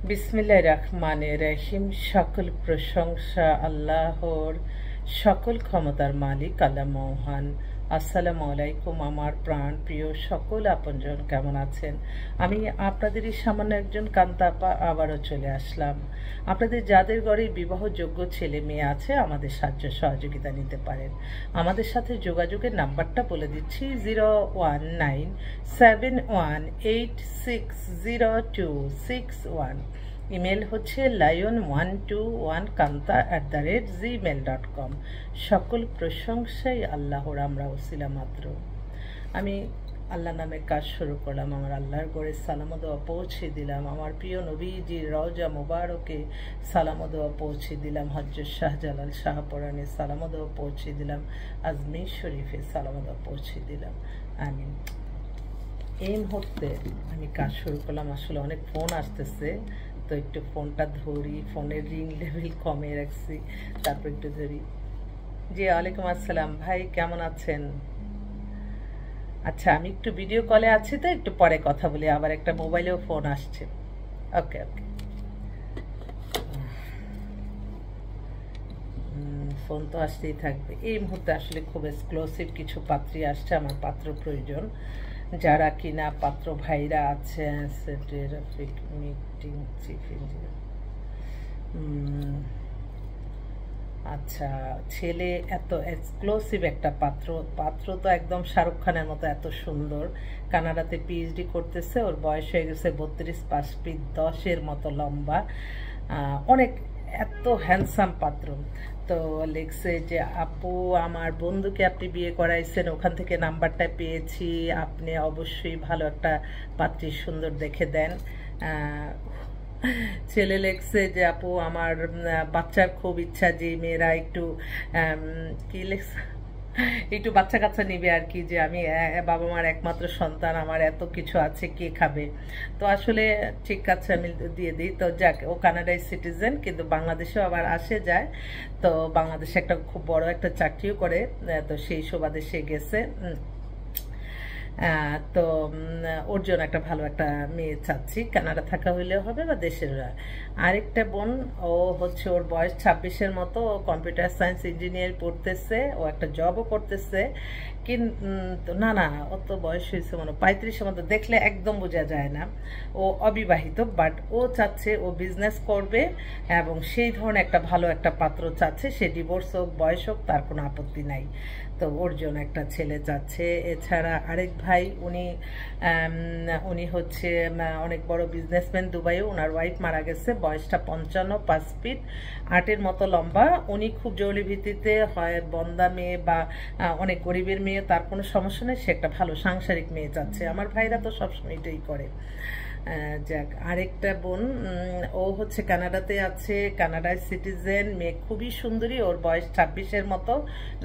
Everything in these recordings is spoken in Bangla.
বিসমিল্লাহির রহমানির রহিম। সকল প্রশংসা আল্লাহর, সকল ক্ষমতার মালিক আল্লাহ মহান। আসসালামু আলাইকুম আমার প্রাণ প্রিয় সকল আপনজন, কেমন আছেন? আমি আপনাদেরই সামান্য একজন কান্তাপা আবারও চলে আসলাম। আপনাদের যাদের ঘরে বিবাহযোগ্য ছেলে মেয়ে আছে আমাদের সাহায্য সহযোগিতা নিতে পারেন। আমাদের সাথে যোগাযোগের নাম্বারটা বলে দিচ্ছি 01971860261। ইমেল হচ্ছে lion121kanta@gmail.com। সকল প্রশংসাই আল্লাহর, আমরা ওসিলা মাত্র। আমি আল্লাহ নামে কাজ শুরু করলাম। আমার আল্লাহর গড়ে সালাম দোয়া পৌঁছে দিলাম। আমার প্রিয় নবীজির রওজা মুবারকে সালাম দোয়া পৌঁছে দিলাম। হযরত শাহজালাল শাহপরানে সালাম দোয়া পৌঁছে দিলাম। আজমির শরীফে সালাম দোয়া পৌঁছে দিলাম। আমিন। এই মুহূর্তে আমি কাজ শুরু করলাম। আসলে অনেক ফোন আসতেছে, তো একটু ফোনটা ধরি। ফোনের রিং লেভেল কমে রাখছি, তারপর একটু ধরি। জি, ওয়ালাইকুম আসসালাম ভাই, কেমন আছেন? আচ্ছা, আমি একটু ভিডিও কলে আছি, তো একটু পরে কথা বলি। আবার একটা মোবাইলেও ফোন আসছে। ওকে ওকে, ফোন তো আসতেই থাকবে। এই মুহূর্তে আসলে খুব এক্সক্লুসিভ কিছু পাত্রী আসছে, আমার পাত্র প্রয়োজন। যারা কিনা পাত্র ভাইরা আছেন, মিটিং চিফ ইঞ্জিনিয়ার। আচ্ছা, ছেলে এত এক্সক্লুসিভ একটা পাত্র। পাত্র তো একদম শাহরুখ খানের মতো এত সুন্দর। কানাডাতে পিএইচডি করতেছে। ওর বয়স হয়ে গেছে 32, 5 ফিট 10-এর মতো লম্বা। অনেক এত হ্যান্ডসাম পাত্র। তো লিখছে যে, আপু আমার বন্ধুকে আপনি বিয়ে করাইছেন, ওখান থেকে নাম্বারটা পেয়েছি, আপনি অবশ্যই ভালো একটা পাত্রী সুন্দর দেখে দেন। ছেলে লেখছে যে, আপু আমার বাচ্চার খুব ইচ্ছা যে মেয়েরা একটু কি লেখছে, একটু বাচ্চা কাচ্চা নিবে আর কি, যে আমি বাবা মার একমাত্র সন্তান, আমার এত কিছু আছে, কে খাবে। তো আসলে ঠিক আছে, আমি দিয়ে দিই। তো যাক, ও কানাডায় সিটিজেন, কিন্তু বাংলাদেশেও আবার আসে যায়। তো বাংলাদেশে একটা খুব বড় একটা চাকরিও করে, তো সেই সুবাদে সে গেছে। তো ওর জন্য একটা ভালো একটা মেয়ে চাচ্ছি। কানাডা থাকা হইলেও হবে বা দেশের। আরেকটা বোন, ও হচ্ছে ওর বয়স 26-এর মতো, ও কম্পিউটার সায়েন্স ইঞ্জিনিয়ার পড়তেছে, ও একটা জবও করতেছে। কিন্তু না না, ও তো বয়স হয়েছে মনে 35-এর মতো, দেখলে একদম বোঝা যায় না। ও অবিবাহিত, বাট ও চাচ্ছে ও বিজনেস করবে এবং সেই ধরনের একটা ভালো একটা পাত্র চাচ্ছে। সে ডিভোর্স হোক, বয়স হোক, তার কোনো আপত্তি নাই। তো ওর জন্য একটা ছেলে চাচ্ছে। এছাড়া আরেক ভাই, উনি হচ্ছে অনেক বড় বিজনেসম্যান দুবাইয়ে। ওনার ওয়াইফ মারা গেছে, বয়সটা 55, 5 ফিট 8-এর মতো লম্বা। উনি খুব জরুরি ভিত্তিতে হয় বন্দা মেয়ে বা অনেক গরিবের মেয়ে, তার কোনো সমস্যা নেই, সে একটা ভালো সাংসারিক মেয়ে চাচ্ছে। আমার ভাইরা তো সবসময় এটাই করে। যাক, আরেকটা বোন, ও হচ্ছে কানাডাতে আছে, কানাডায় সিটিজেন, মেয়ে খুবই সুন্দরী, ওর বয়স 26-এর মতো,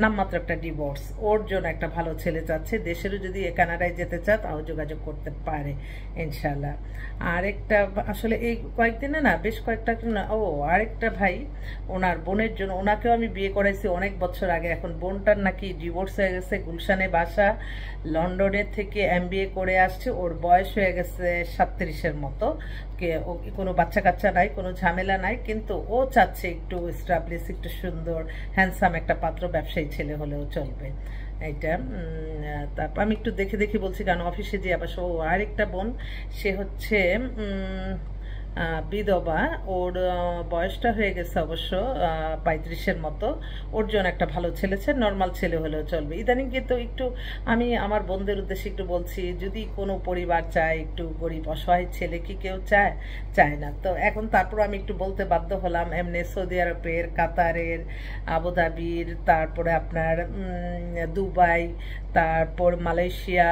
নামমাত্র একটা ডিভোর্স। ওর জন্য একটা ভালো ছেলে চাচ্ছে। দেশেরও যদি কানাডায় যেতে চায় তাও যোগাযোগ করতে পারে ইনশাল্লাহ। আরেকটা, আসলে এই কয়েকদিনে না, বেশ কয়েকটা, ও আরেকটা ভাই, ওনার বোনের জন্য, ওনাকেও আমি বিয়ে করাইছি অনেক বছর আগে। এখন বোনটার নাকি ডিভোর্স হয়ে গেছে, গুলশানে বাসা, লন্ডনের থেকে MBA করে আসছে, ওর বয়স হয়ে গেছে 37-এর মতো। কোনো বাচ্চা কাচ্চা নাই, কোনো ঝামেলা নাই, কিন্তু ও চাচ্ছে একটু এস্টাবলিশ, একটু সুন্দর হ্যান্ডসাম একটা পাত্র, ব্যবসায়ী ছেলে হলেও চলবে। এইটা তারপর আমি একটু দেখে দেখে বলছি, কারণ অফিসে যে আবার। ও আরেকটা বোন, সে হচ্ছে বিধবা, ওর বয়সটা হয়ে গেছে অবশ্য 35-এর মতো। ওর জন্য একটা ভালো ছেলে, নর্মাল ছেলে হলেও চলবে। ইদানিং কিন্তু একটু আমি আমার বোনদের উদ্দেশ্যে একটু বলছি, যদি কোনো পরিবার চায় একটু গরিব অসহায় ছেলে, কি কেউ চায়? চায় না। তো এখন তারপর আমি একটু বলতে বাধ্য হলাম। এমনি সৌদি আরবের, কাতারের, আবুধাবির, তারপরে আপনার দুবাই, তারপর মালয়েশিয়া,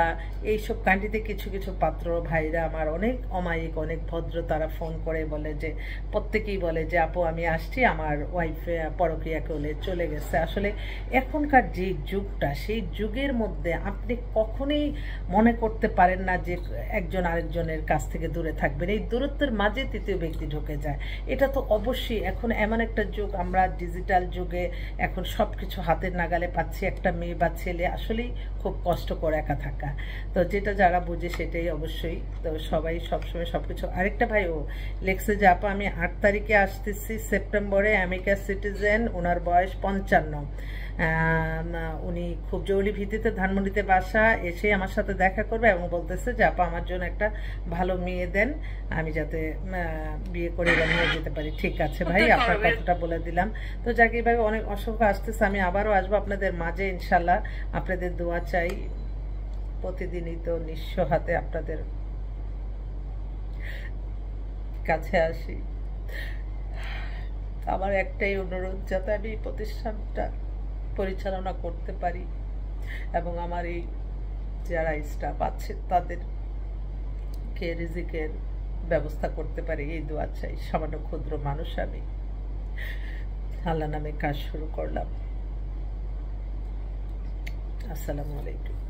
এইসব কান্ট্রিতে কিছু কিছু পাত্র ভাইরা আমার অনেক অমায়িক, অনেক ভদ্র। তারা ফোন করে বলে যে, প্রত্যেকেই বলে যে, আপু আমি আসছি, আমার ওয়াইফ পরকীয়া করলে চলে গেছে। আসলে এখনকার যে যুগটা, সেই যুগের মধ্যে আপনি কখনোই মনে করতে পারেন না যে একজন আরেকজনের কাছ থেকে দূরে থাকবেন। এই দূরত্বের মাঝে তৃতীয় ব্যক্তি ঢুকে যায়। এটা তো অবশ্যই এখন এমন একটা যুগ, আমরা ডিজিটাল যুগে এখন সব কিছু হাতের নাগালে পাচ্ছি। একটা মেয়ে বা ছেলে আসলেই খুব কষ্টকর একা থাকা। তো যেটা যারা বুঝে সেটাই অবশ্যই। তো সবাই সবসময় সবকিছু। আরেকটা ভাই, ও লিখছে যে আপা আমি 8 তারিখে আসতেছি সেপ্টেম্বরে, আমেরিকার সিটিজেন, ওনার বয়স 55, উনি খুব জরুরি ভিত্তিতে ধানমন্ডিতে বাসা, এসে আমার সাথে দেখা করবে এবং বলতেছে যে আপা আমার জন্য একটা ভালো মেয়ে দেন, আমি যাতে বিয়ে করে নিয়ে যেতে পারি। ঠিক আছে ভাই, আপনার কথাটা বলে দিলাম। তো যাকে এইভাবে অনেক অসংখ্য আসতেছে, আমি আবারও আসবো আপনাদের মাঝে ইনশাল্লাহ। আপনাদের দোয়া চাই, প্রতিদিনই তো নিঃস্ব হাতে আপনাদের কাছে আসি। আমার একটাই অনুরোধ, যাতে আমি এই প্রতিষ্ঠানটা পরিচালনা করতে পারি এবং আমার এই যারা স্টাফ আছে তাদেরকে রিজিকের ব্যবস্থা করতে পারি, এই দোয়া চাই। সামান্য ক্ষুদ্র মানুষ আমি, আল্লাহ নামে কাজ শুরু করলাম। আসসালামু আলাইকুম।